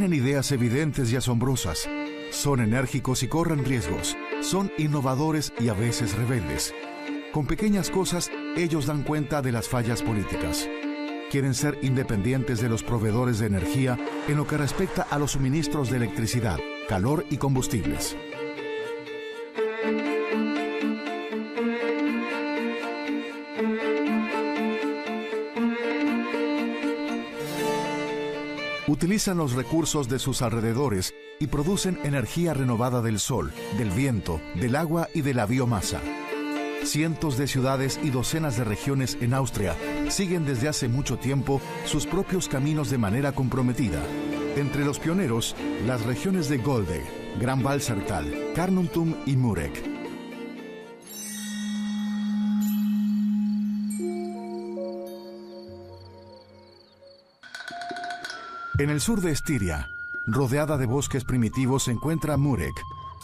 Tienen ideas evidentes y asombrosas. Son enérgicos y corren riesgos. Son innovadores y a veces rebeldes. Con pequeñas cosas, ellos dan cuenta de las fallas políticas. Quieren ser independientes de los proveedores de energía en lo que respecta a los suministros de electricidad, calor y combustibles. Utilizan los recursos de sus alrededores y producen energía renovada del sol, del viento, del agua y de la biomasa. Cientos de ciudades y docenas de regiones en Austria siguen desde hace mucho tiempo sus propios caminos de manera comprometida. Entre los pioneros, las regiones de Golde, Gran Walsertal, Carnuntum y Mureck. En el sur de Estiria, rodeada de bosques primitivos, se encuentra Mureck,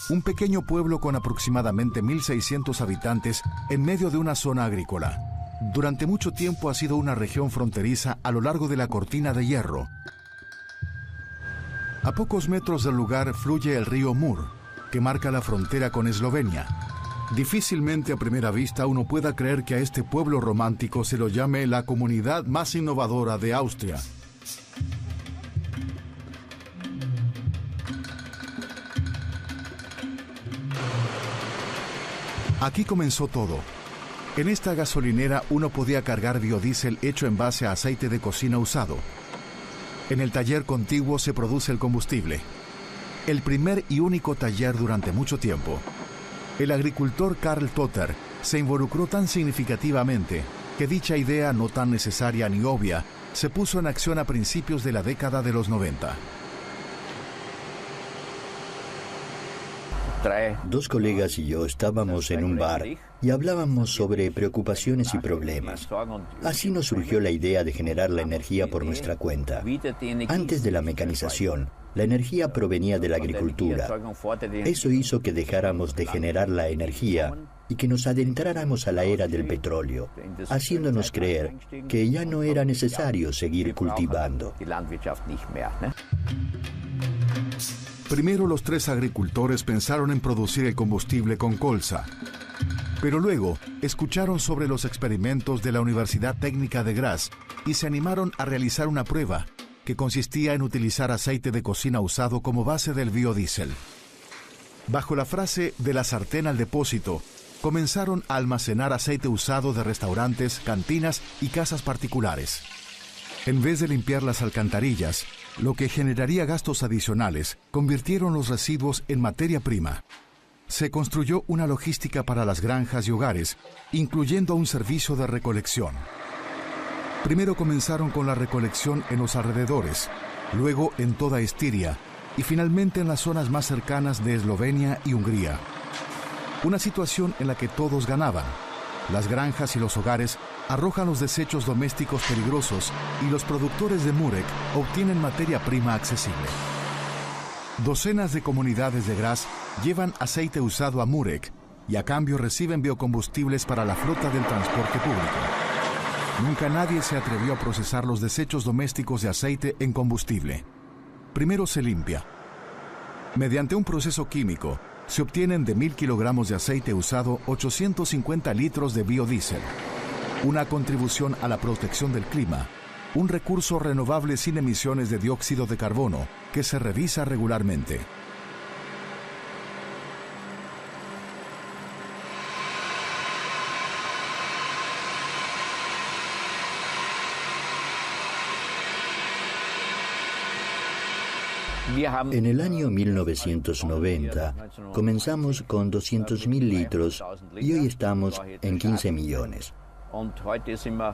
un pequeño pueblo con aproximadamente 1.600 habitantes en medio de una zona agrícola. Durante mucho tiempo ha sido una región fronteriza a lo largo de la Cortina de Hierro. A pocos metros del lugar fluye el río Mur, que marca la frontera con Eslovenia. Difícilmente a primera vista uno pueda creer que a este pueblo romántico se lo llame la comunidad más innovadora de Austria. Aquí comenzó todo. En esta gasolinera uno podía cargar biodiesel hecho en base a aceite de cocina usado. En el taller contiguo se produce el combustible. El primer y único taller durante mucho tiempo. El agricultor Karl Totter se involucró tan significativamente que dicha idea no tan necesaria ni obvia se puso en acción a principios de la década de los 90. Dos colegas y yo estábamos en un bar y hablábamos sobre preocupaciones y problemas. Así nos surgió la idea de generar la energía por nuestra cuenta. Antes de la mecanización, la energía provenía de la agricultura. Eso hizo que dejáramos de generar la energía y que nos adentráramos a la era del petróleo, haciéndonos creer que ya no era necesario seguir cultivando. Primero los tres agricultores pensaron en producir el combustible con colza, pero luego escucharon sobre los experimentos de la Universidad Técnica de Graz y se animaron a realizar una prueba que consistía en utilizar aceite de cocina usado como base del biodiesel. Bajo la frase de la sartén al depósito, comenzaron a almacenar aceite usado de restaurantes, cantinas y casas particulares. En vez de limpiar las alcantarillas, lo que generaría gastos adicionales, convirtieron los residuos en materia prima. Se construyó una logística para las granjas y hogares, incluyendo un servicio de recolección. Primero comenzaron con la recolección en los alrededores, luego en toda Estiria y finalmente en las zonas más cercanas de Eslovenia y Hungría. Una situación en la que todos ganaban. Las granjas y los hogares arrojan los desechos domésticos peligrosos y los productores de Mureck obtienen materia prima accesible. Docenas de comunidades de Graz llevan aceite usado a Mureck y a cambio reciben biocombustibles para la flota del transporte público. Nunca nadie se atrevió a procesar los desechos domésticos de aceite en combustible. Primero se limpia. Mediante un proceso químico, se obtienen de 1.000 kilogramos de aceite usado 850 litros de biodiesel. Una contribución a la protección del clima, un recurso renovable sin emisiones de dióxido de carbono que se revisa regularmente. En el año 1990 comenzamos con 200.000 litros y hoy estamos en 15 millones.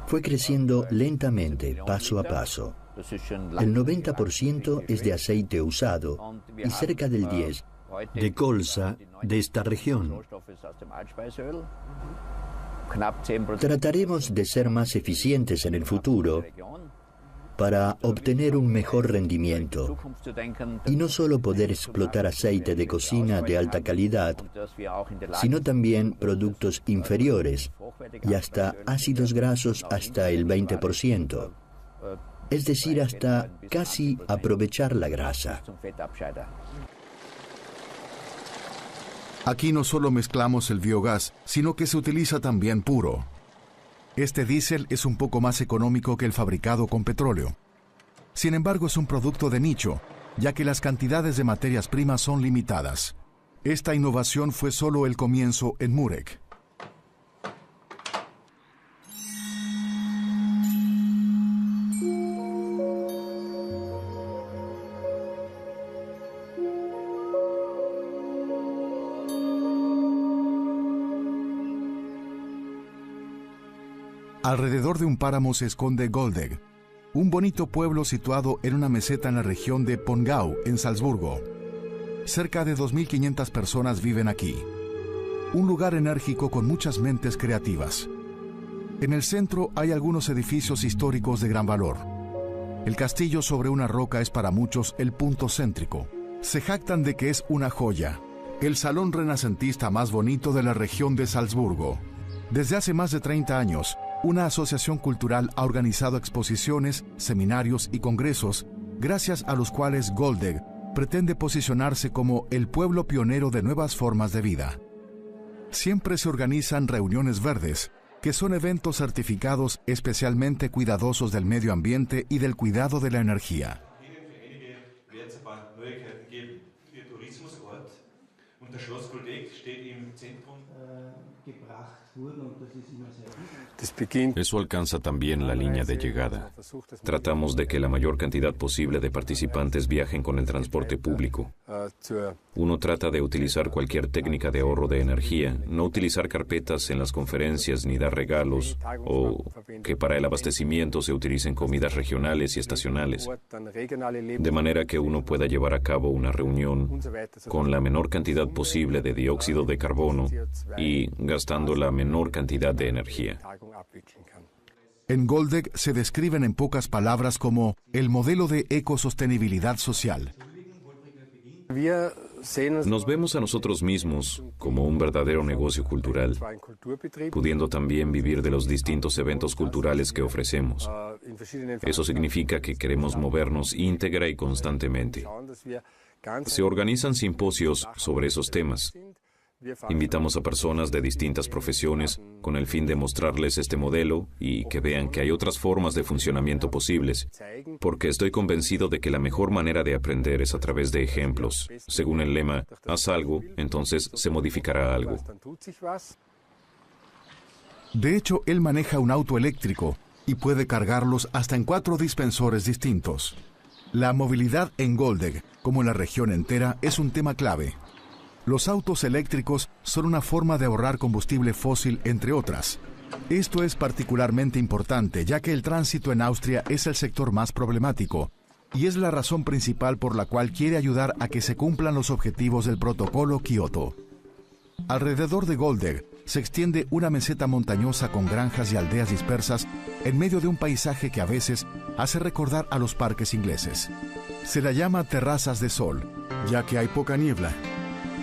Fue creciendo lentamente, paso a paso. El 90% es de aceite usado y cerca del 10% de colza de esta región. Trataremos de ser más eficientes en el futuro para obtener un mejor rendimiento y no solo poder explotar aceite de cocina de alta calidad, sino también productos inferiores y hasta ácidos grasos hasta el 20%. es decir, hasta casi aprovechar la grasa. Aquí no solo mezclamos el biogás, sino que se utiliza también puro. Este diésel es un poco más económico que el fabricado con petróleo. Sin embargo, es un producto de nicho, ya que las cantidades de materias primas son limitadas. Esta innovación fue solo el comienzo en Murek. Alrededor de un páramo se esconde Goldegg, un bonito pueblo situado en una meseta en la región de Pongau, en Salzburgo. Cerca de 2.500 personas viven aquí. Un lugar enérgico con muchas mentes creativas. En el centro hay algunos edificios históricos de gran valor. El castillo sobre una roca es para muchos el punto céntrico. Se jactan de que es una joya, el salón renacentista más bonito de la región de Salzburgo. Desde hace más de 30 años, una asociación cultural ha organizado exposiciones, seminarios y congresos, gracias a los cuales Goldegg pretende posicionarse como el pueblo pionero de nuevas formas de vida. Siempre se organizan reuniones verdes, que son eventos certificados especialmente cuidadosos del medio ambiente y del cuidado de la energía. Eso alcanza también la línea de llegada. Tratamos de que la mayor cantidad posible de participantes viajen con el transporte público. Uno trata de utilizar cualquier técnica de ahorro de energía, no utilizar carpetas en las conferencias ni dar regalos, o que para el abastecimiento se utilicen comidas regionales y estacionales, de manera que uno pueda llevar a cabo una reunión con la menor cantidad posible de dióxido de carbono y gastando la menor cantidad de energía. En Goldegg se describen en pocas palabras como el modelo de ecosostenibilidad social. Nos vemos a nosotros mismos como un verdadero negocio cultural, pudiendo también vivir de los distintos eventos culturales que ofrecemos. Eso significa que queremos movernos íntegra y constantemente. Se organizan simposios sobre esos temas. Invitamos a personas de distintas profesiones con el fin de mostrarles este modelo y que vean que hay otras formas de funcionamiento posibles, porque estoy convencido de que la mejor manera de aprender es a través de ejemplos. Según el lema, haz algo, entonces se modificará algo. De hecho, él maneja un auto eléctrico y puede cargarlos hasta en 4 dispensores distintos. La movilidad en Goldegg, como en la región entera, es un tema clave. Los autos eléctricos son una forma de ahorrar combustible fósil, entre otras. Esto es particularmente importante, ya que el tránsito en Austria es el sector más problemático, y es la razón principal por la cual quiere ayudar a que se cumplan los objetivos del Protocolo Kioto. Alrededor de Goldegg se extiende una meseta montañosa con granjas y aldeas dispersas en medio de un paisaje que a veces hace recordar a los parques ingleses. Se la llama terrazas de sol, ya que hay poca niebla.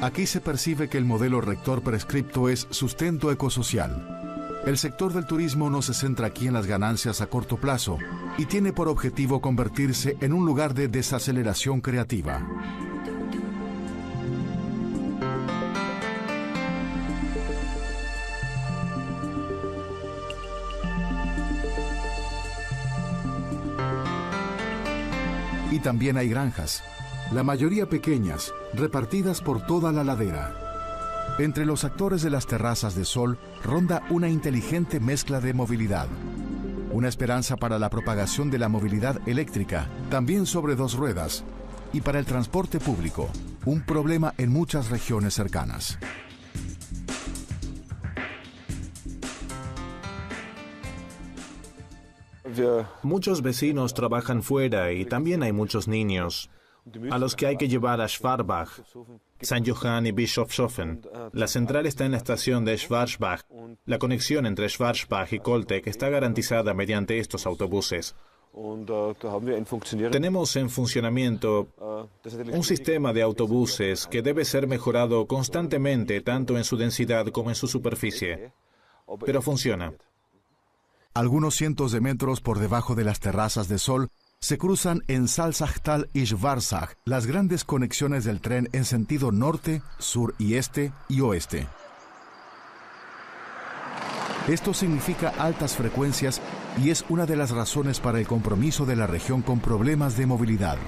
Aquí se percibe que el modelo rector prescripto es sustento ecosocial. El sector del turismo no se centra aquí en las ganancias a corto plazo y tiene por objetivo convertirse en un lugar de desaceleración creativa. Y también hay granjas, la mayoría pequeñas, repartidas por toda la ladera. Entre los actores de las terrazas de sol ronda una inteligente mezcla de movilidad. Una esperanza para la propagación de la movilidad eléctrica, también sobre 2 ruedas, y para el transporte público, un problema en muchas regiones cercanas. Muchos vecinos trabajan fuera y también hay muchos niños, a los que hay que llevar a Schwarbach, San Johann y Bischofshofen. La central está en la estación de Schwarzbach. La conexión entre Schwarzbach y Koltek está garantizada mediante estos autobuses. Tenemos en funcionamiento un sistema de autobuses que debe ser mejorado constantemente, tanto en su densidad como en su superficie, pero funciona. Algunos cientos de metros por debajo de las terrazas de sol, se cruzan en Salzachtal y Schwarzach las grandes conexiones del tren en sentido norte, sur y este y oeste. Esto significa altas frecuencias y es una de las razones para el compromiso de la región con problemas de movilidad.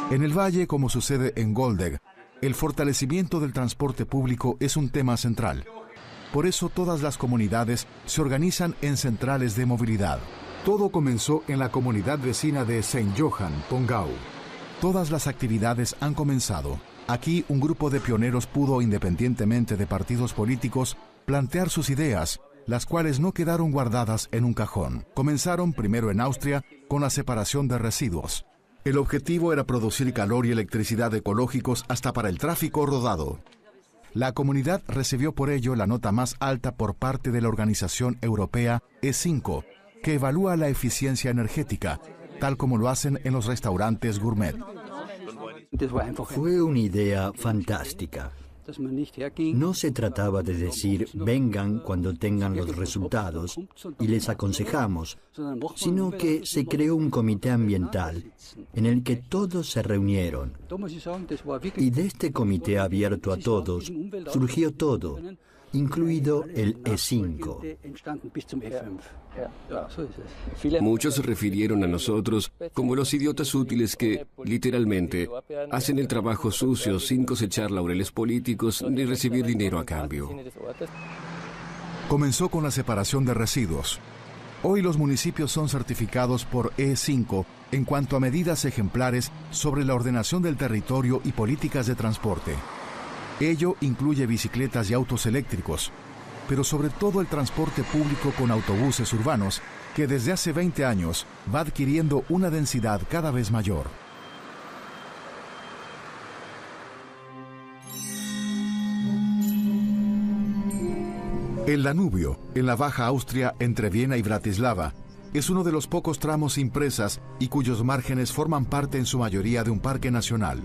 En el valle, como sucede en Goldegg, el fortalecimiento del transporte público es un tema central. Por eso todas las comunidades se organizan en centrales de movilidad. Todo comenzó en la comunidad vecina de St. Johann, Pongau. Todas las actividades han comenzado. Aquí un grupo de pioneros pudo, independientemente de partidos políticos, plantear sus ideas, las cuales no quedaron guardadas en un cajón. Comenzaron primero en Austria con la separación de residuos. El objetivo era producir calor y electricidad ecológicos hasta para el tráfico rodado. La comunidad recibió por ello la nota más alta por parte de la organización europea E5, que evalúa la eficiencia energética, tal como lo hacen en los restaurantes gourmet. Fue una idea fantástica. No se trataba de decir, vengan cuando tengan los resultados y les aconsejamos, sino que se creó un comité ambiental en el que todos se reunieron. Y de este comité abierto a todos surgió todo, incluido el E5. Muchos se refirieron a nosotros como los idiotas útiles que, literalmente, hacen el trabajo sucio sin cosechar laureles políticos ni recibir dinero a cambio. Comenzó con la separación de residuos. Hoy los municipios son certificados por E5 en cuanto a medidas ejemplares sobre la ordenación del territorio y políticas de transporte. Ello incluye bicicletas y autos eléctricos, pero sobre todo el transporte público con autobuses urbanos, que desde hace 20 años va adquiriendo una densidad cada vez mayor. El Danubio, en la Baja Austria entre Viena y Bratislava, es uno de los pocos tramos sin presas y cuyos márgenes forman parte en su mayoría de un parque nacional.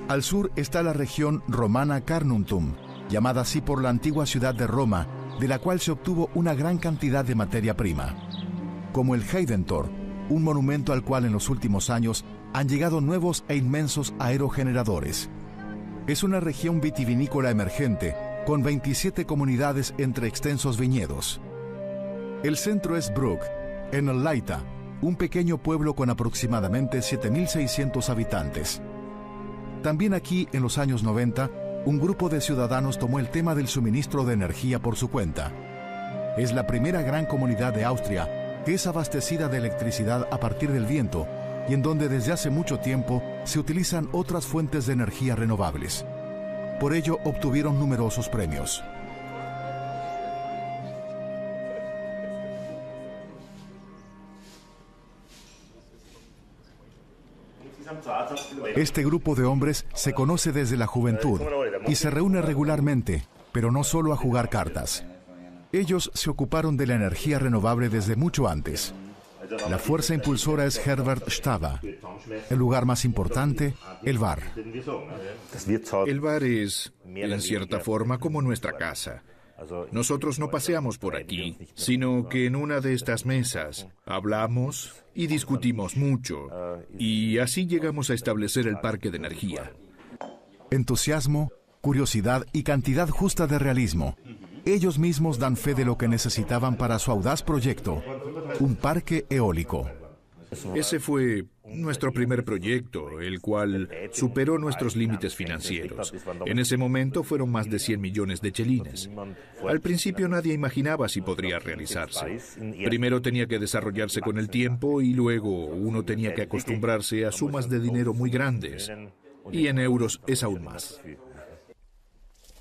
Al sur está la región romana Carnuntum, llamada así por la antigua ciudad de Roma, de la cual se obtuvo una gran cantidad de materia prima. Como el Heidentor, un monumento al cual en los últimos años han llegado nuevos e inmensos aerogeneradores. Es una región vitivinícola emergente, con 27 comunidades entre extensos viñedos. El centro es Bruck, en el Leita, un pequeño pueblo con aproximadamente 7.600 habitantes. También aquí, en los años 90, un grupo de ciudadanos tomó el tema del suministro de energía por su cuenta. Es la primera gran comunidad de Austria que es abastecida de electricidad a partir del viento y en donde desde hace mucho tiempo se utilizan otras fuentes de energía renovables. Por ello obtuvieron numerosos premios. Este grupo de hombres se conoce desde la juventud y se reúne regularmente, pero no solo a jugar cartas. Ellos se ocuparon de la energía renovable desde mucho antes. La fuerza impulsora es Herbert Stava. El lugar más importante, el bar. El bar es, en cierta forma, como nuestra casa. Nosotros no paseamos por aquí, sino que en una de estas mesas hablamos y discutimos mucho, y así llegamos a establecer el parque de energía. Entusiasmo, curiosidad y cantidad justa de realismo. Ellos mismos dan fe de lo que necesitaban para su audaz proyecto, un parque eólico. Ese fue nuestro primer proyecto, el cual superó nuestros límites financieros. En ese momento fueron más de 100 millones de chelines. Al principio nadie imaginaba si podría realizarse. Primero tenía que desarrollarse con el tiempo y luego uno tenía que acostumbrarse a sumas de dinero muy grandes. Y en euros es aún más.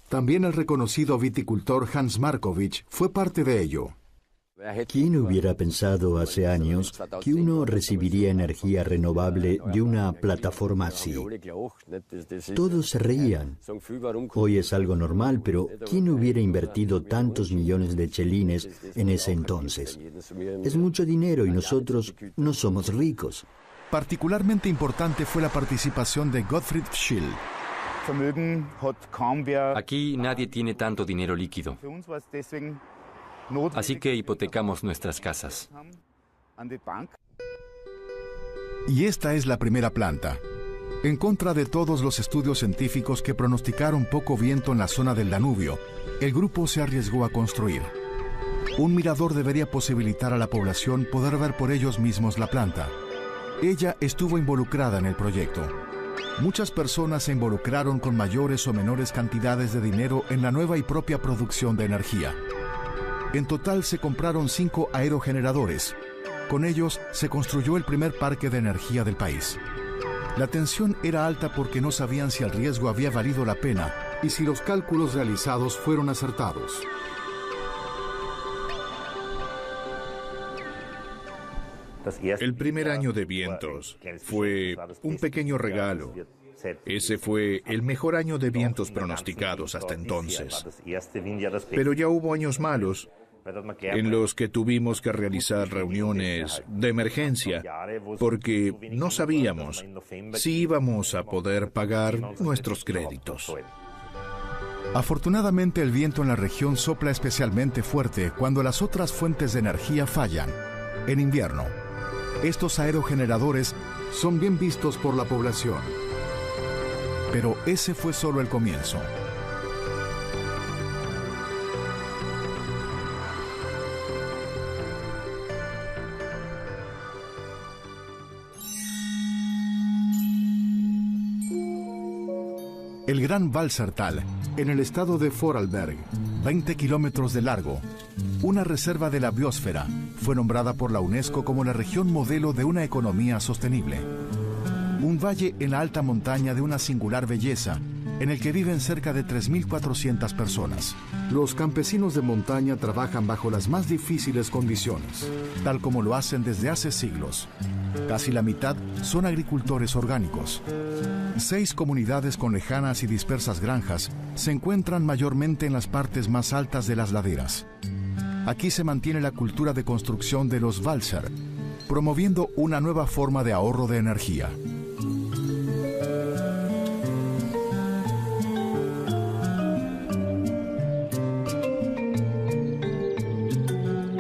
También el reconocido viticultor Hans Markovich fue parte de ello. ¿Quién hubiera pensado hace años que uno recibiría energía renovable de una plataforma así? Todos se reían. Hoy es algo normal, pero ¿quién hubiera invertido tantos millones de chelines en ese entonces? Es mucho dinero y nosotros no somos ricos. Particularmente importante fue la participación de Gottfried Schill. Aquí nadie tiene tanto dinero líquido. Así que hipotecamos nuestras casas. Y esta es la primera planta. En contra de todos los estudios científicos que pronosticaron poco viento en la zona del Danubio, el grupo se arriesgó a construir. Un mirador debería posibilitar a la población poder ver por ellos mismos la planta. Ella estuvo involucrada en el proyecto. Muchas personas se involucraron con mayores o menores cantidades de dinero en la nueva y propia producción de energía. En total se compraron 5 aerogeneradores. Con ellos se construyó el primer parque de energía del país. La tensión era alta porque no sabían si el riesgo había valido la pena y si los cálculos realizados fueron acertados. El primer año de vientos fue un pequeño regalo. Ese fue el mejor año de vientos pronosticados hasta entonces. Pero ya hubo años malos en los que tuvimos que realizar reuniones de emergencia porque no sabíamos si íbamos a poder pagar nuestros créditos. Afortunadamente, el viento en la región sopla especialmente fuerte cuando las otras fuentes de energía fallan. En invierno, estos aerogeneradores son bien vistos por la población. Pero ese fue solo el comienzo. El Gran Walsertal, en el estado de Vorarlberg, 20 kilómetros de largo, una reserva de la biosfera, fue nombrada por la UNESCO como la región modelo de una economía sostenible. Un valle en la alta montaña de una singular belleza, en el que viven cerca de 3.400 personas. Los campesinos de montaña trabajan bajo las más difíciles condiciones, tal como lo hacen desde hace siglos. Casi la mitad son agricultores orgánicos. 6 comunidades con lejanas y dispersas granjas se encuentran mayormente en las partes más altas de las laderas. Aquí se mantiene la cultura de construcción de los Walser, promoviendo una nueva forma de ahorro de energía.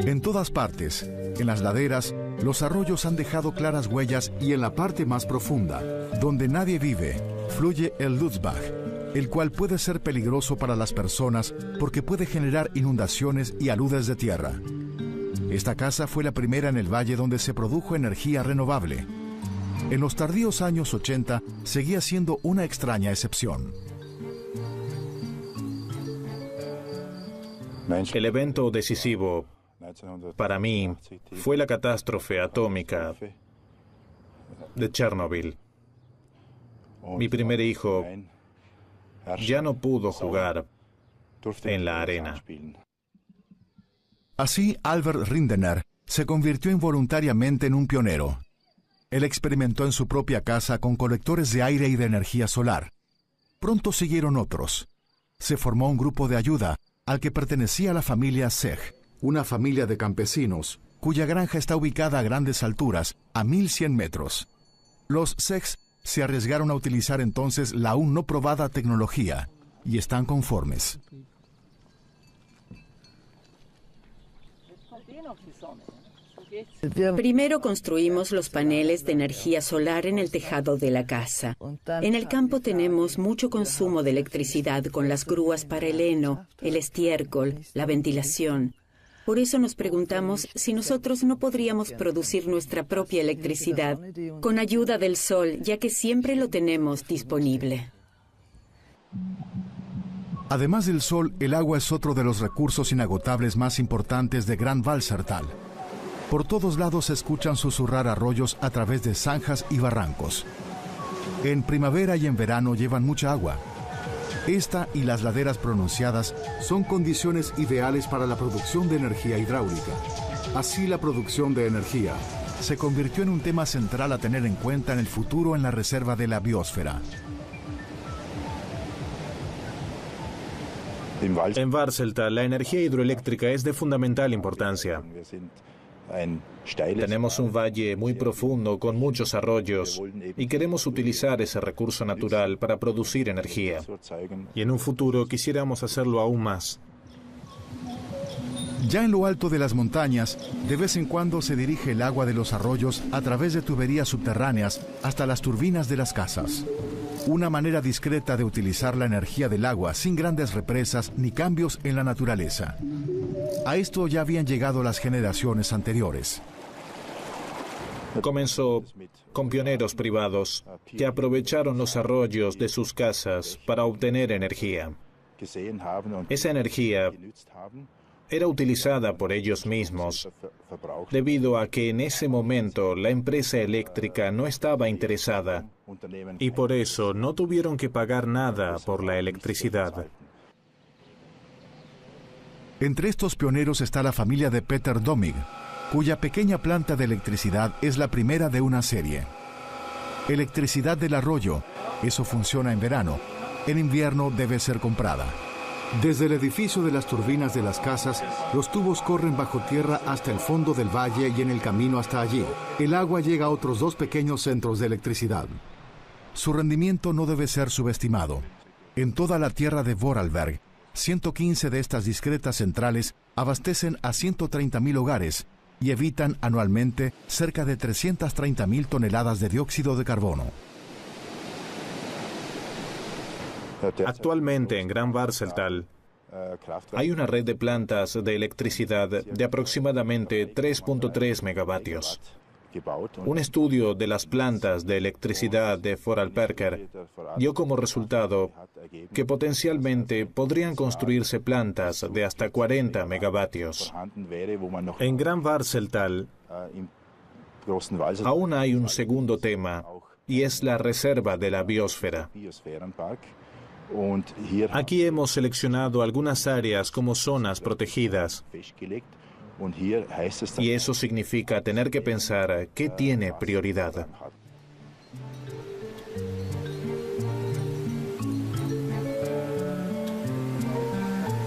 En todas partes, en las laderas, los arroyos han dejado claras huellas y en la parte más profunda, donde nadie vive, fluye el Lutzbach, el cual puede ser peligroso para las personas porque puede generar inundaciones y aludes de tierra. Esta casa fue la primera en el valle donde se produjo energía renovable. En los tardíos años 80 seguía siendo una extraña excepción. El evento decisivo para mí fue la catástrofe atómica de Chernobyl. Mi primer hijo ya no pudo jugar en la arena. Así, Albert Rindener se convirtió involuntariamente en un pionero. Él experimentó en su propia casa con colectores de aire y de energía solar. Pronto siguieron otros. Se formó un grupo de ayuda al que pertenecía la familia Seg, una familia de campesinos, cuya granja está ubicada a grandes alturas, a 1.100 metros. Los Segs se arriesgaron a utilizar entonces la aún no probada tecnología y están conformes. Primero construimos los paneles de energía solar en el tejado de la casa. En el campo tenemos mucho consumo de electricidad con las grúas para el heno, el estiércol, la ventilación. Por eso nos preguntamos si nosotros no podríamos producir nuestra propia electricidad con ayuda del sol, ya que siempre lo tenemos disponible. Además del sol, el agua es otro de los recursos inagotables más importantes de Gran Walsertal. Por todos lados se escuchan susurrar arroyos a través de zanjas y barrancos. En primavera y en verano llevan mucha agua. Esta y las laderas pronunciadas son condiciones ideales para la producción de energía hidráulica. Así, la producción de energía se convirtió en un tema central a tener en cuenta en el futuro en la reserva de la biosfera. En Walsertal, la energía hidroeléctrica es de fundamental importancia. Tenemos un valle muy profundo con muchos arroyos y queremos utilizar ese recurso natural para producir energía. Y en un futuro quisiéramos hacerlo aún más. Ya en lo alto de las montañas, de vez en cuando se dirige el agua de los arroyos a través de tuberías subterráneas hasta las turbinas de las casas. Una manera discreta de utilizar la energía del agua sin grandes represas ni cambios en la naturaleza. A esto ya habían llegado las generaciones anteriores. Comenzó con pioneros privados que aprovecharon los arroyos de sus casas para obtener energía. Esa energía era utilizada por ellos mismos, debido a que en ese momento la empresa eléctrica no estaba interesada y por eso no tuvieron que pagar nada por la electricidad. Entre estos pioneros está la familia de Peter Domig, cuya pequeña planta de electricidad es la primera de una serie. Electricidad del arroyo, eso funciona en verano, en invierno debe ser comprada. Desde el edificio de las turbinas de las casas, los tubos corren bajo tierra hasta el fondo del valle y en el camino hasta allí, el agua llega a otros 2 pequeños centros de electricidad. Su rendimiento no debe ser subestimado. En toda la tierra de Vorarlberg, 115 de estas discretas centrales abastecen a 130.000 hogares y evitan anualmente cerca de 330.000 toneladas de dióxido de carbono. Actualmente en Gran Barceltal hay una red de plantas de electricidad de aproximadamente 3.3 megavatios. Un estudio de las plantas de electricidad de Vorarlberg dio como resultado que potencialmente podrían construirse plantas de hasta 40 megavatios. En Gran Barceltal aún hay un segundo tema, y es la reserva de la biosfera. Aquí hemos seleccionado algunas áreas como zonas protegidas. Y eso significa tener que pensar qué tiene prioridad.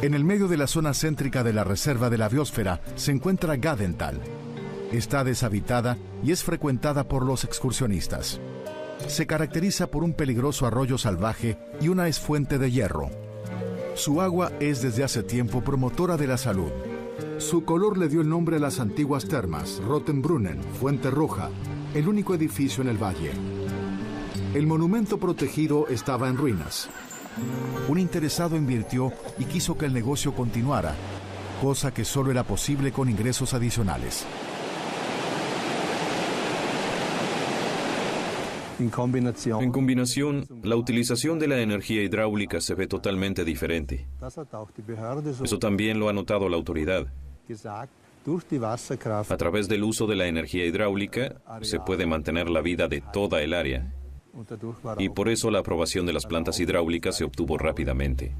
En el medio de la zona céntrica de la reserva de la biosfera se encuentra Gadental. Está deshabitada y es frecuentada por los excursionistas. Se caracteriza por un peligroso arroyo salvaje y una fuente de hierro. Su agua es desde hace tiempo promotora de la salud. Su color le dio el nombre a las antiguas termas, Rotenbrunnen, Fuente Roja, el único edificio en el valle. El monumento protegido estaba en ruinas. Un interesado invirtió y quiso que el negocio continuara, cosa que solo era posible con ingresos adicionales. En combinación, la utilización de la energía hidráulica se ve totalmente diferente. Eso también lo ha notado la autoridad. A través del uso de la energía hidráulica se puede mantener la vida de toda el área. Y por eso la aprobación de las plantas hidráulicas se obtuvo rápidamente.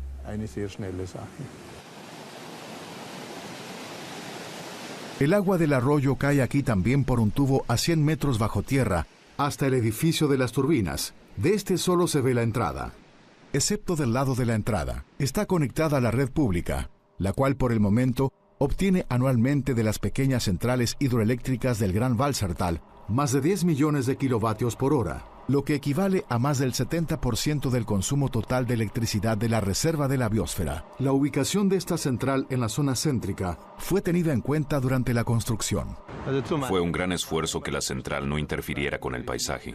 El agua del arroyo cae aquí también por un tubo a 100 metros bajo tierra, hasta el edificio de las turbinas. De este solo se ve la entrada. Excepto del lado de la entrada, está conectada a la red pública, la cual por el momento obtiene anualmente de las pequeñas centrales hidroeléctricas del Gran Barceltal más de 10 millones de kilovatios por hora, lo que equivale a más del 70% del consumo total de electricidad de la reserva de la biosfera. La ubicación de esta central en la zona céntrica fue tenida en cuenta durante la construcción. Fue un gran esfuerzo que la central no interfiriera con el paisaje.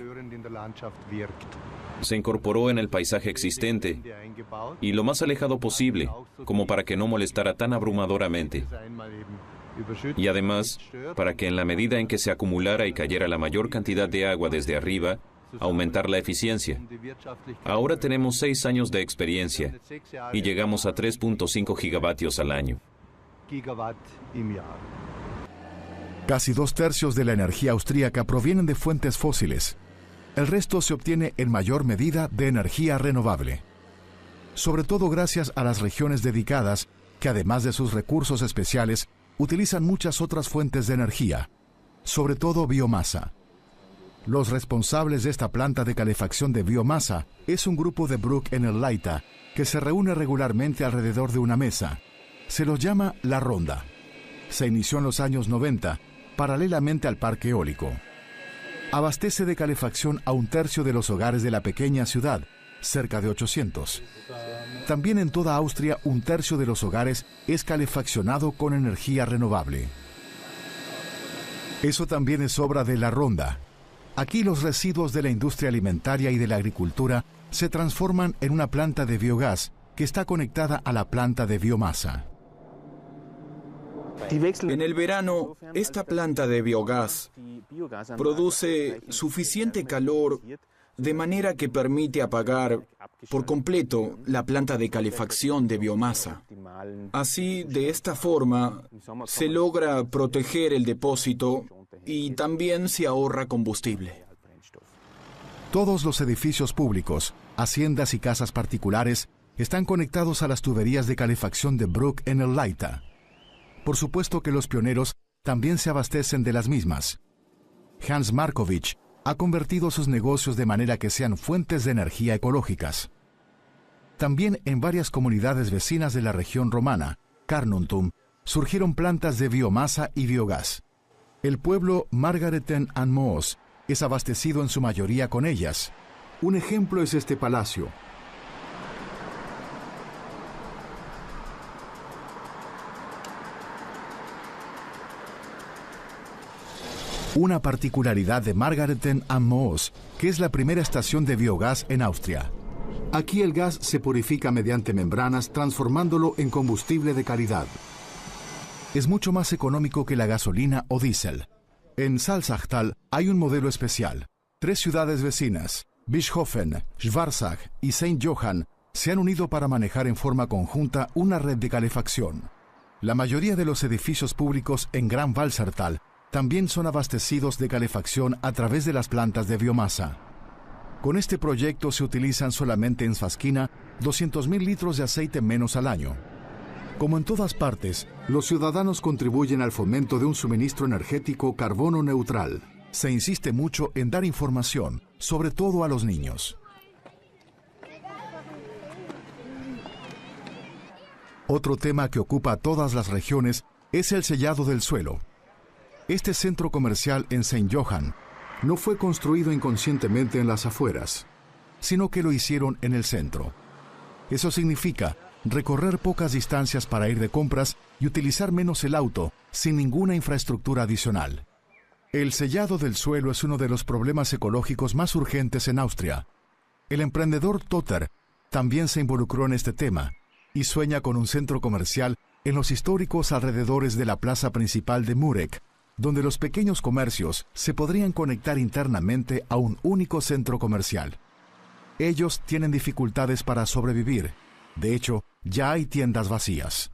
Se incorporó en el paisaje existente y lo más alejado posible, como para que no molestara tan abrumadoramente. Y además, para que en la medida en que se acumulara y cayera la mayor cantidad de agua desde arriba, aumentar la eficiencia. Ahora tenemos 6 años de experiencia y llegamos a 3.5 gigavatios al año. Casi 2/3 de la energía austríaca provienen de fuentes fósiles. El resto se obtiene en mayor medida de energía renovable. Sobre todo gracias a las regiones dedicadas, que además de sus recursos especiales, utilizan muchas otras fuentes de energía, sobre todo biomasa. Los responsables de esta planta de calefacción de biomasa es un grupo de Bruck en el Leita, que se reúne regularmente alrededor de una mesa. Se los llama La Ronda. Se inició en los años 90, paralelamente al parque eólico. Abastece de calefacción a 1/3 de los hogares de la pequeña ciudad, cerca de 800. También en toda Austria, 1/3 de los hogares es calefaccionado con energía renovable. Eso también es obra de La Ronda. Aquí los residuos de la industria alimentaria y de la agricultura se transforman en una planta de biogás que está conectada a la planta de biomasa. En el verano, esta planta de biogás produce suficiente calor de manera que permite apagar por completo la planta de calefacción de biomasa. Así, de esta forma, se logra proteger el depósito y también se ahorra combustible. Todos los edificios públicos, haciendas y casas particulares están conectados a las tuberías de calefacción de Bruck en el Leitha. Por supuesto que los pioneros también se abastecen de las mismas. Hans Markovich ha convertido sus negocios de manera que sean fuentes de energía ecológicas. También en varias comunidades vecinas de la región romana, Carnuntum, surgieron plantas de biomasa y biogás. El pueblo Margareten an Moos es abastecido en su mayoría con ellas. Un ejemplo es este palacio. Una particularidad de Margareten am Moos, que es la primera estación de biogás en Austria. Aquí el gas se purifica mediante membranas, transformándolo en combustible de calidad. Es mucho más económico que la gasolina o diésel. En Salzachtal hay un modelo especial. 3 ciudades vecinas, Bischofen, Schwarzach y St. Johann, se han unido para manejar en forma conjunta una red de calefacción. La mayoría de los edificios públicos en Gran Walsertal también son abastecidos de calefacción a través de las plantas de biomasa. Con este proyecto se utilizan solamente en Svaskina 200.000 litros de aceite menos al año. Como en todas partes, los ciudadanos contribuyen al fomento de un suministro energético carbono neutral. Se insiste mucho en dar información, sobre todo a los niños. Otro tema que ocupa a todas las regiones es el sellado del suelo. Este centro comercial en St. Johann no fue construido inconscientemente en las afueras, sino que lo hicieron en el centro. Eso significa recorrer pocas distancias para ir de compras y utilizar menos el auto, sin ninguna infraestructura adicional. El sellado del suelo es uno de los problemas ecológicos más urgentes en Austria. El emprendedor Totter también se involucró en este tema y sueña con un centro comercial en los históricos alrededores de la plaza principal de Murek, donde los pequeños comercios se podrían conectar internamente a un único centro comercial. Ellos tienen dificultades para sobrevivir. De hecho, ya hay tiendas vacías.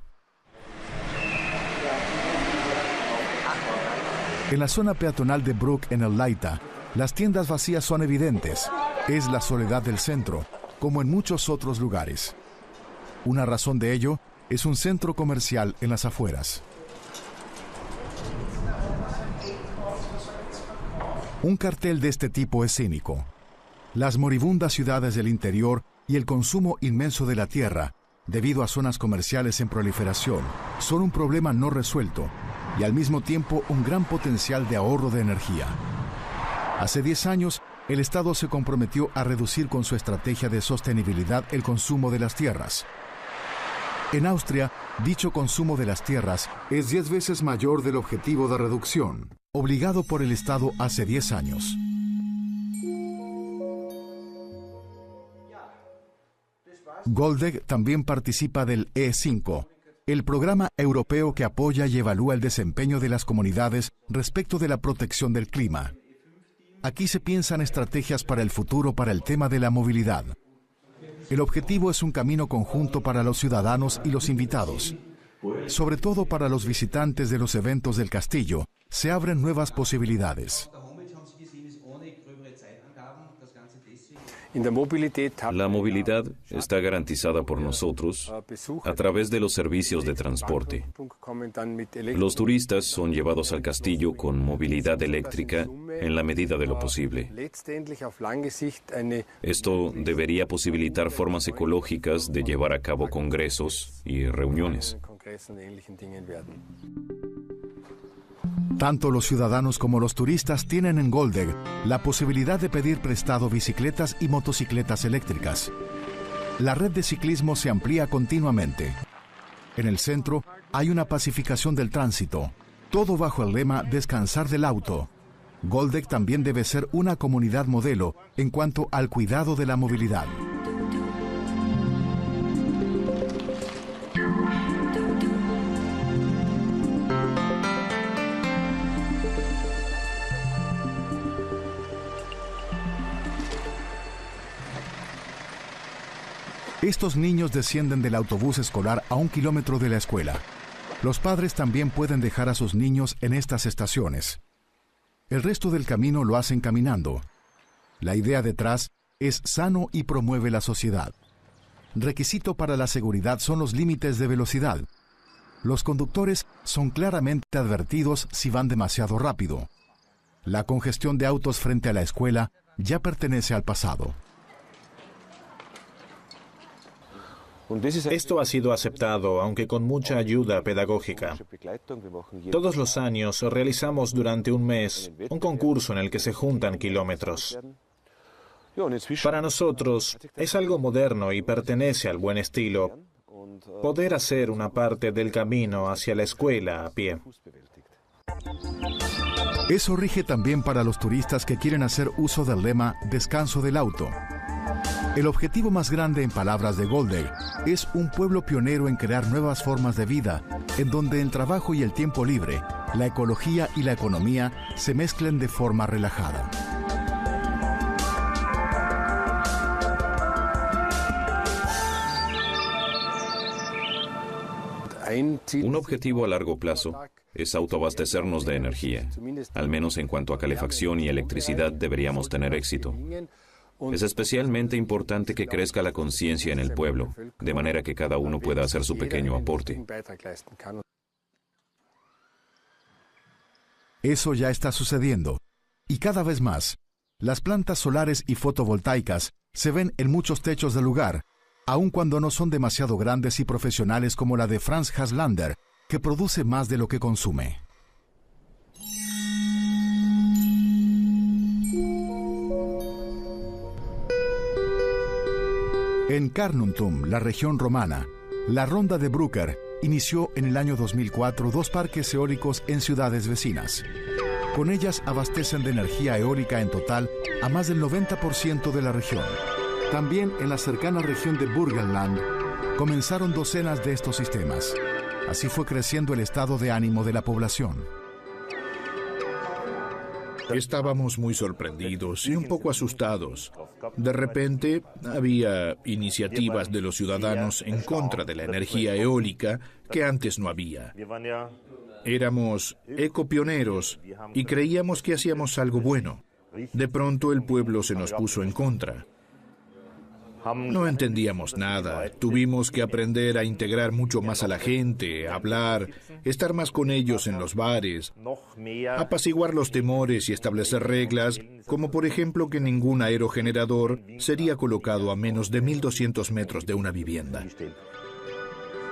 En la zona peatonal de Bruck en el Leitha, las tiendas vacías son evidentes. Es la soledad del centro, como en muchos otros lugares. Una razón de ello es un centro comercial en las afueras. Un cartel de este tipo es cínico. Las moribundas ciudades del interior y el consumo inmenso de la tierra, debido a zonas comerciales en proliferación, son un problema no resuelto y al mismo tiempo un gran potencial de ahorro de energía. Hace 10 años, el Estado se comprometió a reducir con su estrategia de sostenibilidad el consumo de las tierras. En Austria, dicho consumo de las tierras es 10 veces mayor del objetivo de reducción, obligado por el Estado hace 10 años. Goldegg también participa del E5, el programa europeo que apoya y evalúa el desempeño de las comunidades respecto de la protección del clima. Aquí se piensan estrategias para el futuro para el tema de la movilidad. El objetivo es un camino conjunto para los ciudadanos y los invitados. Sobre todo para los visitantes de los eventos del castillo, se abren nuevas posibilidades. La movilidad está garantizada por nosotros a través de los servicios de transporte. Los turistas son llevados al castillo con movilidad eléctrica en la medida de lo posible. Esto debería posibilitar formas ecológicas de llevar a cabo congresos y reuniones. Tanto los ciudadanos como los turistas tienen en Goldegg la posibilidad de pedir prestado bicicletas y motocicletas eléctricas. la red de ciclismo se amplía continuamente. En el centro hay una pacificación del tránsito, todo bajo el lema Descansar del auto. Goldeck también debe ser una comunidad modelo en cuanto al cuidado de la movilidad. Estos niños descienden del autobús escolar a 1 kilómetro de la escuela. Los padres también pueden dejar a sus niños en estas estaciones. El resto del camino lo hacen caminando. La idea detrás es sano y promueve la sociedad. Requisito para la seguridad son los límites de velocidad. Los conductores son claramente advertidos si van demasiado rápido. La congestión de autos frente a la escuela ya pertenece al pasado. Esto ha sido aceptado, aunque con mucha ayuda pedagógica. Todos los años realizamos durante un mes un concurso en el que se juntan kilómetros. Para nosotros es algo moderno y pertenece al buen estilo poder hacer una parte del camino hacia la escuela a pie. Eso rige también para los turistas que quieren hacer uso del lema Descanso del auto. El objetivo más grande, en palabras de Goldeck, es un pueblo pionero en crear nuevas formas de vida, en donde el trabajo y el tiempo libre, la ecología y la economía se mezclen de forma relajada. Un objetivo a largo plazo es autoabastecernos de energía. Al menos en cuanto a calefacción y electricidad deberíamos tener éxito. Es especialmente importante que crezca la conciencia en el pueblo, de manera que cada uno pueda hacer su pequeño aporte. Eso ya está sucediendo, y cada vez más. Las plantas solares y fotovoltaicas se ven en muchos techos del lugar, aun cuando no son demasiado grandes y profesionales como la de Franz Haslander, que produce más de lo que consume. En Carnuntum, la región romana, la Ronda de Brugger inició en el año 2004 2 parques eólicos en ciudades vecinas. Con ellas abastecen de energía eólica en total a más del 90% de la región. También en la cercana región de Burgenland comenzaron docenas de estos sistemas. Así fue creciendo el estado de ánimo de la población. Estábamos muy sorprendidos y un poco asustados. De repente, había iniciativas de los ciudadanos en contra de la energía eólica que antes no había. Éramos ecopioneros y creíamos que hacíamos algo bueno. De pronto el pueblo se nos puso en contra. No entendíamos nada. Tuvimos que aprender a integrar mucho más a la gente, hablar, estar más con ellos en los bares, apaciguar los temores y establecer reglas, como por ejemplo que ningún aerogenerador sería colocado a menos de 1.200 metros de una vivienda.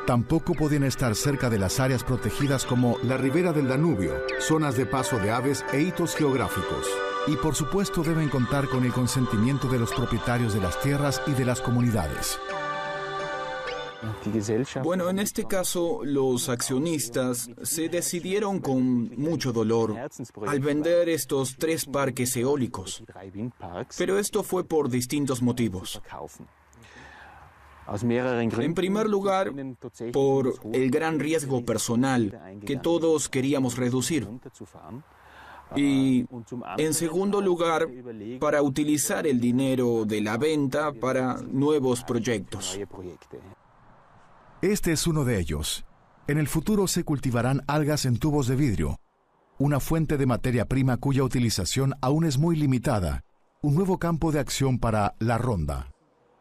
Tampoco podían estar cerca de las áreas protegidas como la ribera del Danubio, zonas de paso de aves e hitos geográficos. Y por supuesto deben contar con el consentimiento de los propietarios de las tierras y de las comunidades. Bueno, en este caso, los accionistas se decidieron con mucho dolor al vender estos 3 parques eólicos. Pero esto fue por distintos motivos. En primer lugar, por el gran riesgo personal que todos queríamos reducir. Y, en segundo lugar, para utilizar el dinero de la venta para nuevos proyectos. Este es uno de ellos. En el futuro se cultivarán algas en tubos de vidrio, una fuente de materia prima cuya utilización aún es muy limitada, un nuevo campo de acción para la Ronda.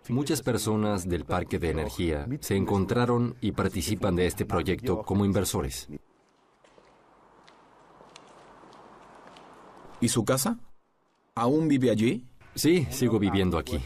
Muchas personas del parque de energía se encontraron y participan de este proyecto como inversores. ¿Y su casa? ¿Aún vive allí? Sí, sigo viviendo aquí.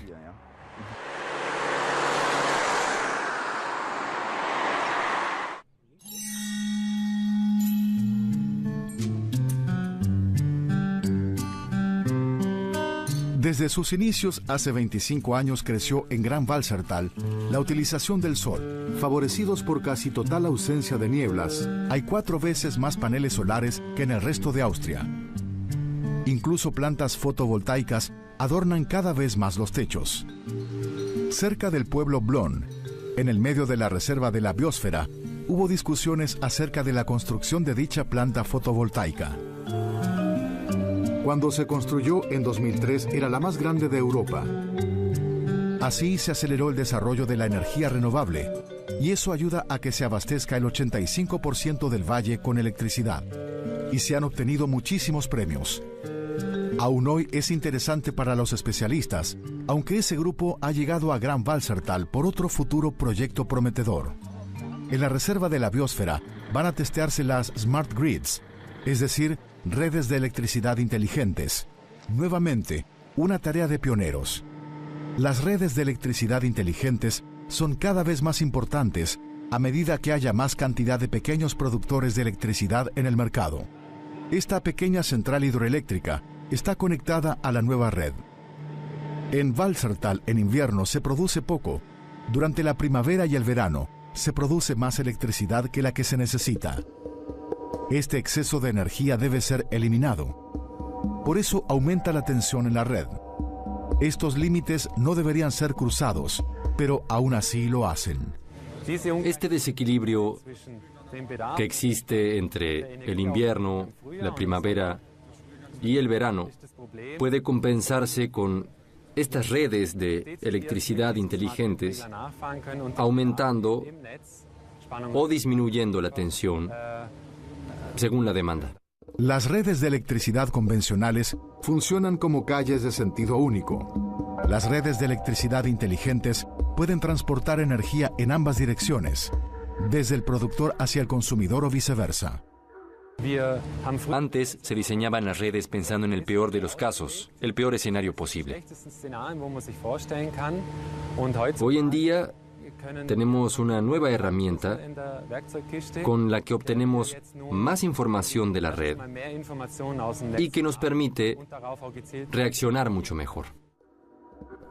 Desde sus inicios, hace 25 años, creció en Gran Walsertal la utilización del sol. Favorecidos por casi total ausencia de nieblas, hay 4 veces más paneles solares que en el resto de Austria. Incluso plantas fotovoltaicas adornan cada vez más los techos. Cerca del pueblo Blon, en el medio de la reserva de la biosfera, hubo discusiones acerca de la construcción de dicha planta fotovoltaica. Cuando se construyó en 2003 era la más grande de Europa. Así se aceleró el desarrollo de la energía renovable y eso ayuda a que se abastezca el 85% del valle con electricidad. Y se han obtenido muchísimos premios. Aún hoy es interesante para los especialistas, aunque ese grupo ha llegado a Gran Walsertal por otro futuro proyecto prometedor. En la reserva de la biosfera van a testearse las Smart Grids, es decir, redes de electricidad inteligentes. Nuevamente, una tarea de pioneros. Las redes de electricidad inteligentes son cada vez más importantes a medida que haya más cantidad de pequeños productores de electricidad en el mercado. Esta pequeña central hidroeléctrica está conectada a la nueva red. En Walsertal, en invierno, se produce poco. Durante la primavera y el verano, se produce más electricidad que la que se necesita. Este exceso de energía debe ser eliminado. Por eso aumenta la tensión en la red. Estos límites no deberían ser cruzados, pero aún así lo hacen. Este desequilibrio que existe entre el invierno, la primavera y el verano puede compensarse con estas redes de electricidad inteligentes, aumentando o disminuyendo la tensión según la demanda. Las redes de electricidad convencionales funcionan como calles de sentido único. Las redes de electricidad inteligentes pueden transportar energía en ambas direcciones, desde el productor hacia el consumidor o viceversa. Antes se diseñaban las redes pensando en el peor de los casos, el peor escenario posible. Hoy en día tenemos una nueva herramienta con la que obtenemos más información de la red y que nos permite reaccionar mucho mejor.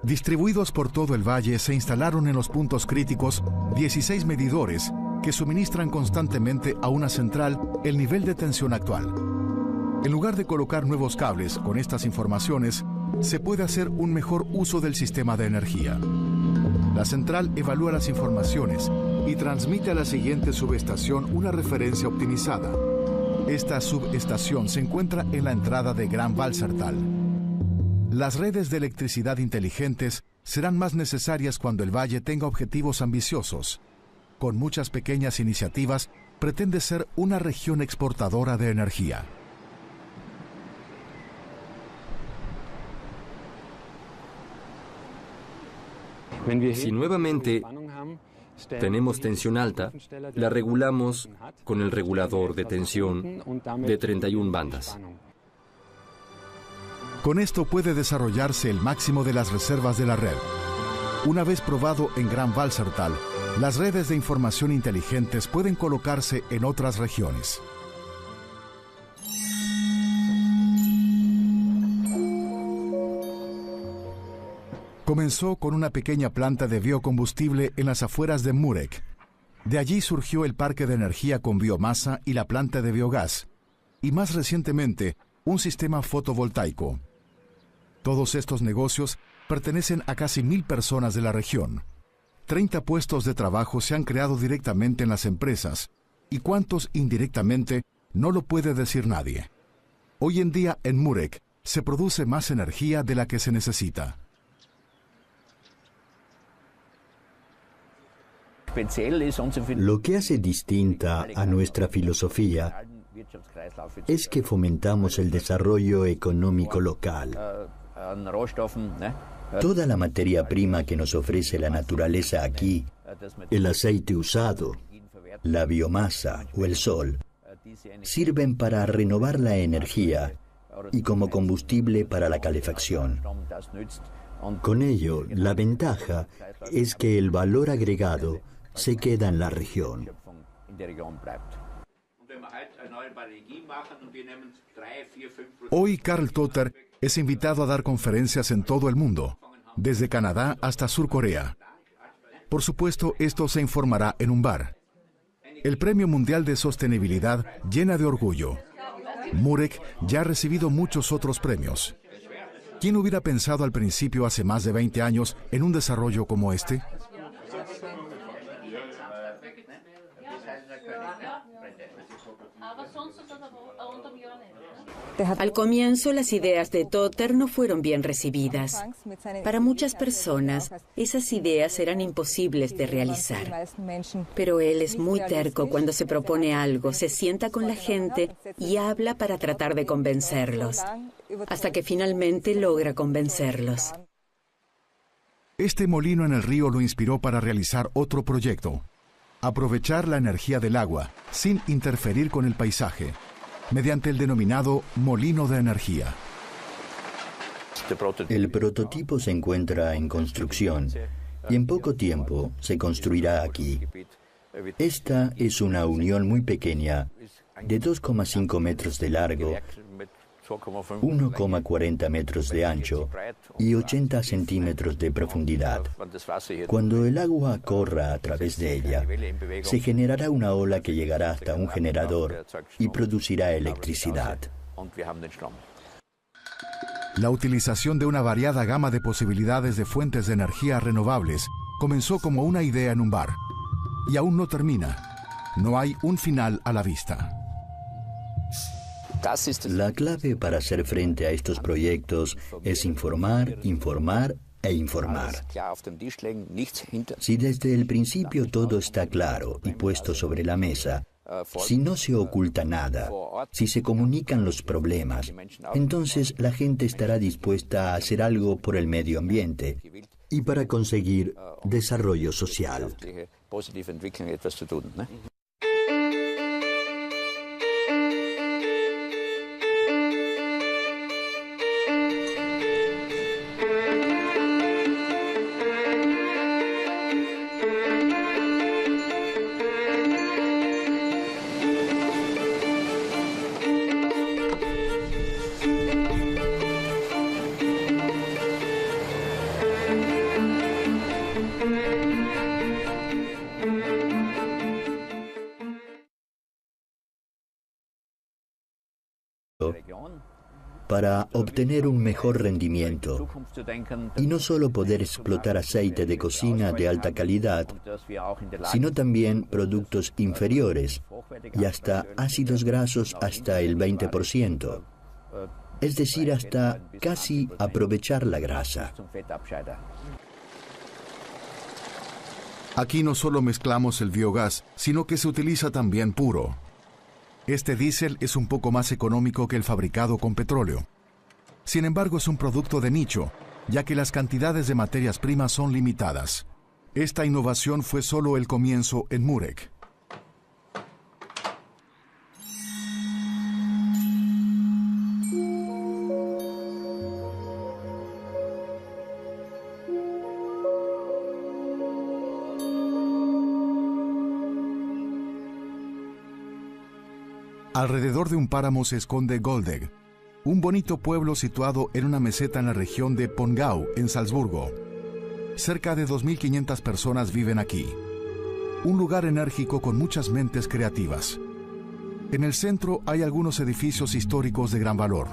Distribuidos por todo el valle, se instalaron en los puntos críticos 16 medidores que suministran constantemente a una central el nivel de tensión actual. En lugar de colocar nuevos cables con estas informaciones, se puede hacer un mejor uso del sistema de energía. La central evalúa las informaciones y transmite a la siguiente subestación una referencia optimizada. Esta subestación se encuentra en la entrada de Gran Walsertal. Las redes de electricidad inteligentes serán más necesarias cuando el valle tenga objetivos ambiciosos. Con muchas pequeñas iniciativas, pretende ser una región exportadora de energía. Si nuevamente tenemos tensión alta, la regulamos con el regulador de tensión de 31 bandas. Con esto puede desarrollarse el máximo de las reservas de la red. Una vez probado en Gran Walsertal, las redes de información inteligentes pueden colocarse en otras regiones. Comenzó con una pequeña planta de biocombustible en las afueras de Murek. De allí surgió el parque de energía con biomasa y la planta de biogás, y más recientemente, un sistema fotovoltaico. Todos estos negocios pertenecen a casi 1000 personas de la región. 30 puestos de trabajo se han creado directamente en las empresas, y cuántos indirectamente no lo puede decir nadie. Hoy en día en Murek se produce más energía de la que se necesita. Lo que hace distinta a nuestra filosofía es que fomentamos el desarrollo económico local. Toda la materia prima que nos ofrece la naturaleza aquí, el aceite usado, la biomasa o el sol, sirven para renovar la energía y como combustible para la calefacción. Con ello, la ventaja es que el valor agregado se queda en la región. Hoy Karl Totter Es invitado a dar conferencias en todo el mundo, desde Canadá hasta Sur Corea. Por supuesto, esto se informará en un bar. El Premio Mundial de Sostenibilidad llena de orgullo. Murek ya ha recibido muchos otros premios. ¿Quién hubiera pensado al principio, hace más de 20 años, en un desarrollo como este? Al comienzo, las ideas de Totter no fueron bien recibidas. Para muchas personas, esas ideas eran imposibles de realizar. Pero él es muy terco cuando se propone algo, se sienta con la gente y habla para tratar de convencerlos, hasta que finalmente logra convencerlos. Este molino en el río lo inspiró para realizar otro proyecto: aprovechar la energía del agua sin interferir con el paisaje, mediante el denominado molino de energía. El prototipo se encuentra en construcción y en poco tiempo se construirá aquí. Esta es una unión muy pequeña de 2,5 metros de largo, 1,40 metros de ancho y 80 centímetros de profundidad. Cuando el agua corra a través de ella, se generará una ola que llegará hasta un generador y producirá electricidad. La utilización de una variada gama de posibilidades de fuentes de energía renovables comenzó como una idea en un bar. Y aún no termina. No hay un final a la vista. La clave para hacer frente a estos proyectos es informar, informar e informar. Si desde el principio todo está claro y puesto sobre la mesa, si no se oculta nada, si se comunican los problemas, entonces la gente estará dispuesta a hacer algo por el medio ambiente y para conseguir desarrollo social. Para obtener un mejor rendimiento y no solo poder explotar aceite de cocina de alta calidad, sino también productos inferiores y hasta ácidos grasos hasta el 20%, es decir, hasta casi aprovechar la grasa. Aquí no solo mezclamos el biogás, sino que se utiliza también puro. Este diésel es un poco más económico que el fabricado con petróleo. Sin embargo, es un producto de nicho, ya que las cantidades de materias primas son limitadas. Esta innovación fue solo el comienzo en Murek. Alrededor de un páramo se esconde Goldegg, un bonito pueblo situado en una meseta en la región de Pongau, en Salzburgo. Cerca de 2.500 personas viven aquí. Un lugar enérgico con muchas mentes creativas. En el centro hay algunos edificios históricos de gran valor.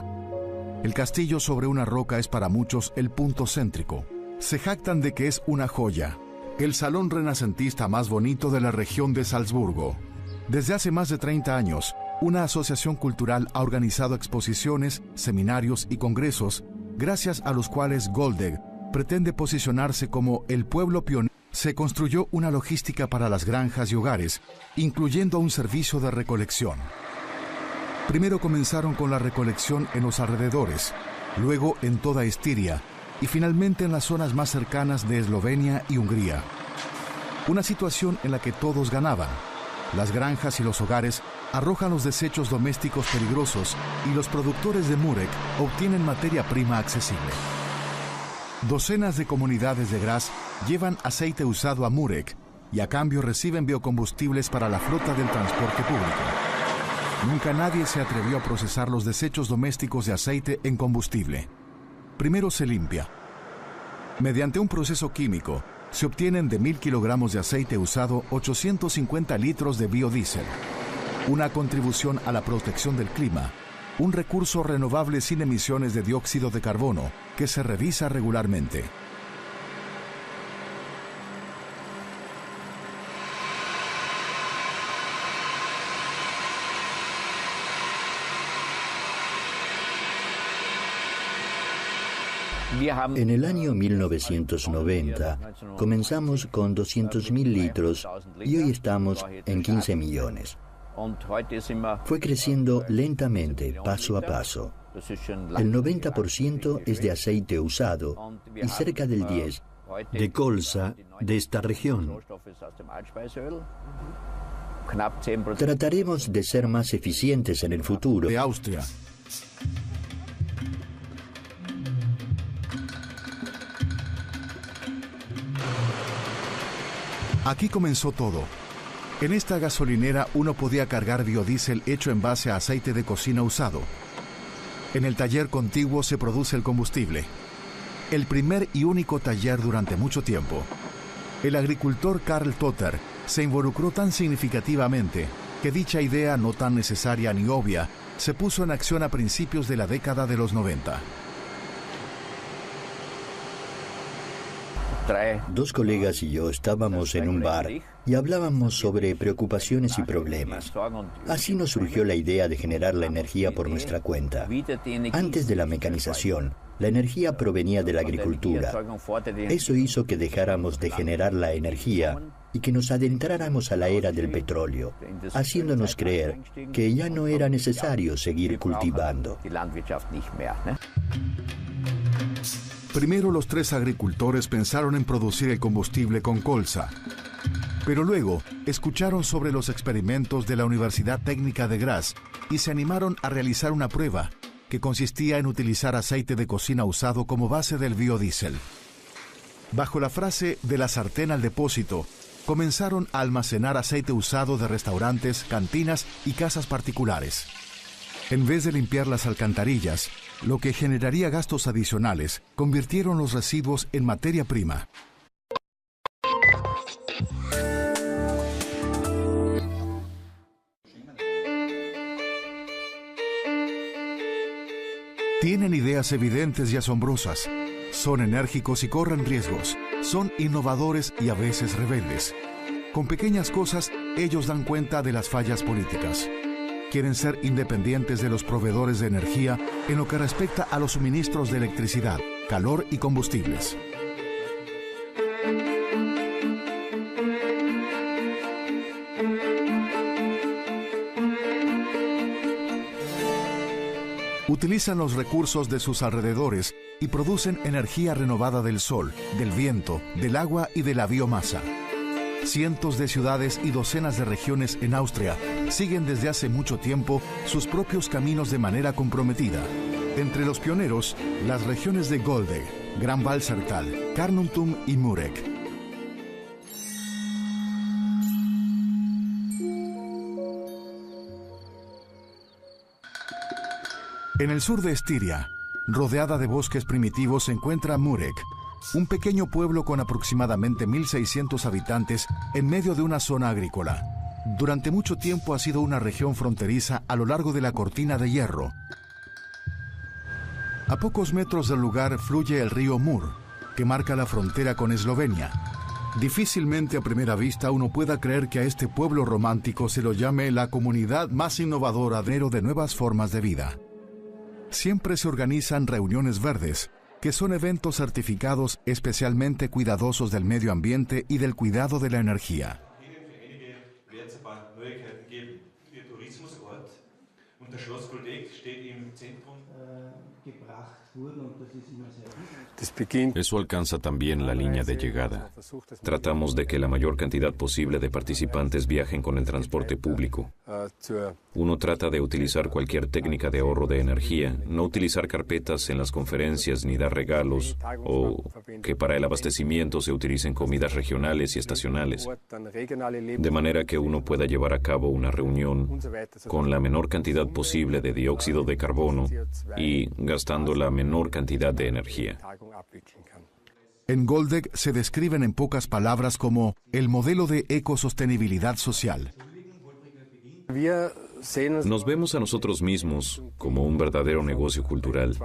El castillo sobre una roca es para muchos el punto céntrico. Se jactan de que es una joya, el salón renacentista más bonito de la región de Salzburgo. Desde hace más de 30 años, una asociación cultural ha organizado exposiciones, seminarios y congresos, gracias a los cuales Goldegg pretende posicionarse como el pueblo pionero. Se construyó una logística para las granjas y hogares, incluyendo un servicio de recolección. Primero comenzaron con la recolección en los alrededores, luego en toda Estiria y finalmente en las zonas más cercanas de Eslovenia y Hungría. Una situación en la que todos ganaban. Las granjas y los hogares arrojan los desechos domésticos peligrosos y los productores de Murek obtienen materia prima accesible. Docenas de comunidades de Graz llevan aceite usado a Murek y a cambio reciben biocombustibles para la flota del transporte público. Nunca nadie se atrevió a procesar los desechos domésticos de aceite en combustible. Primero se limpia. Mediante un proceso químico, se obtienen de 1000 kilogramos de aceite usado 850 litros de biodiesel. Una contribución a la protección del clima, un recurso renovable sin emisiones de dióxido de carbono que se revisa regularmente. En el año 1990 comenzamos con 200.000 litros y hoy estamos en 15 millones. Fue creciendo lentamente, paso a paso. El 90% es de aceite usado y cerca del 10% de colza de esta región. Trataremos de ser más eficientes en el futuro. De Austria. Aquí comenzó todo. En esta gasolinera uno podía cargar biodiesel hecho en base a aceite de cocina usado. En el taller contiguo se produce el combustible. El primer y único taller durante mucho tiempo. El agricultor Karl Totter se involucró tan significativamente que dicha idea no tan necesaria ni obvia se puso en acción a principios de la década de los 90. Dos colegas y yo estábamos en un bar y hablábamos sobre preocupaciones y problemas. Así nos surgió la idea de generar la energía por nuestra cuenta. Antes de la mecanización, la energía provenía de la agricultura. Eso hizo que dejáramos de generar la energía y que nos adentráramos a la era del petróleo, haciéndonos creer que ya no era necesario seguir cultivando. Primero los tres agricultores pensaron en producir el combustible con colza, pero luego escucharon sobre los experimentos de la Universidad Técnica de Graz y se animaron a realizar una prueba que consistía en utilizar aceite de cocina usado como base del biodiesel. Bajo la frase de la sartén al depósito, comenzaron a almacenar aceite usado de restaurantes, cantinas y casas particulares. En vez de limpiar las alcantarillas, lo que generaría gastos adicionales, convirtieron los residuos en materia prima. Tienen ideas evidentes y asombrosas. Son enérgicos y corren riesgos. Son innovadores y a veces rebeldes. Con pequeñas cosas, ellos dan cuenta de las fallas políticas. Quieren ser independientes de los proveedores de energía en lo que respecta a los suministros de electricidad, calor y combustibles. Utilizan los recursos de sus alrededores y producen energía renovada del sol, del viento, del agua y de la biomasa. Cientos de ciudades y docenas de regiones en Austria siguen desde hace mucho tiempo sus propios caminos de manera comprometida. Entre los pioneros, las regiones de Golde, Gran Walsertal, Carnuntum y Murek. En el sur de Estiria, rodeada de bosques primitivos, se encuentra Murek, un pequeño pueblo con aproximadamente 1.600 habitantes en medio de una zona agrícola. Durante mucho tiempo ha sido una región fronteriza a lo largo de la Cortina de Hierro. A pocos metros del lugar fluye el río Mur, que marca la frontera con Eslovenia. Difícilmente a primera vista uno pueda creer que a este pueblo romántico se lo llame la comunidad más innovadora de nuevas formas de vida. Siempre se organizan reuniones verdes, que son eventos certificados especialmente cuidadosos del medio ambiente y del cuidado de la energía. Eso alcanza también la línea de llegada. Tratamos de que la mayor cantidad posible de participantes viajen con el transporte público. Uno trata de utilizar cualquier técnica de ahorro de energía, no utilizar carpetas en las conferencias ni dar regalos, o que para el abastecimiento se utilicen comidas regionales y estacionales, de manera que uno pueda llevar a cabo una reunión con la menor cantidad posible de dióxido de carbono y gastando la menor cantidad de energía. En Goldegg se describen en pocas palabras como el modelo de ecosostenibilidad social. Nos vemos a nosotros mismos como un verdadero negocio cultural,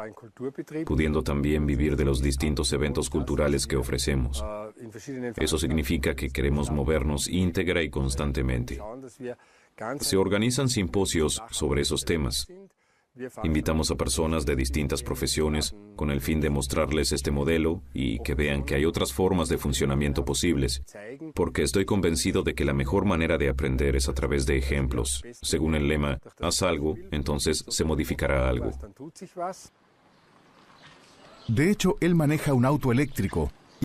pudiendo también vivir de los distintos eventos culturales que ofrecemos. Eso significa que queremos movernos íntegra y constantemente. Se organizan simposios sobre esos temas. Invitamos a personas de distintas profesiones con el fin de mostrarles este modelo y que vean que hay otras formas de funcionamiento posibles, porque estoy convencido de que la mejor manera de aprender es a través de ejemplos. Según el lema, haz algo, entonces se modificará algo. De hecho, él maneja un auto eléctrico